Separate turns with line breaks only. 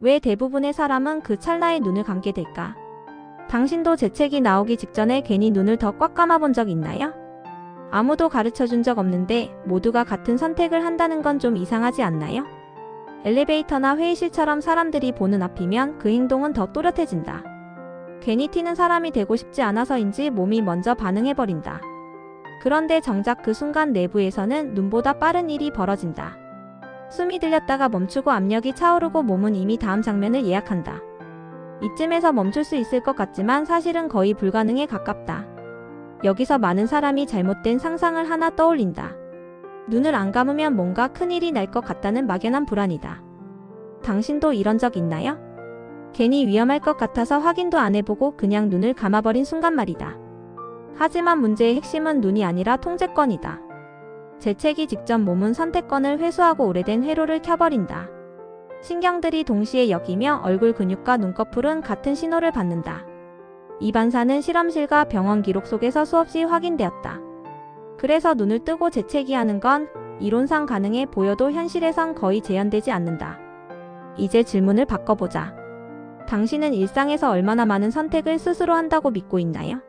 왜 대부분의 사람은 그 찰나에 눈을 감게 될까? 당신도 제 책이 나오기 직전에 괜히 눈을 더 꽉 감아본 적 있나요? 아무도 가르쳐준 적 없는데 모두가 같은 선택을 한다는 건 좀 이상하지 않나요? 엘리베이터나 회의실처럼 사람들이 보는 앞이면 그 행동은 더 또렷해진다. 괜히 튀는 사람이 되고 싶지 않아서인지 몸이 먼저 반응해버린다. 그런데 정작 그 순간 내부에서는 눈보다 빠른 일이 벌어진다. 숨이 들렸다가 멈추고 압력이 차오르고 몸은 이미 다음 장면을 예약한다. 이쯤에서 멈출 수 있을 것 같지만 사실은 거의 불가능에 가깝다. 여기서 많은 사람이 잘못된 상상을 하나 떠올린다. 눈을 안 감으면 뭔가 큰일이 날 것 같다는 막연한 불안이다. 당신도 이런 적 있나요? 괜히 위험할 것 같아서 확인도 안 해보고 그냥 눈을 감아버린 순간 말이다. 하지만 문제의 핵심은 눈이 아니라 통제권이다. 재채기 직전 몸은 선택권을 회수하고 오래된 회로를 켜버린다. 신경들이 동시에 여기며 얼굴 근육과 눈꺼풀은 같은 신호를 받는다. 이 반사는 실험실과 병원 기록 속에서 수없이 확인되었다. 그래서 눈을 뜨고 재채기하는 건 이론상 가능해 보여도 현실에선 거의 재현되지 않는다. 이제 질문을 바꿔보자. 당신은 일상에서 얼마나 많은 선택을 스스로 한다고 믿고 있나요?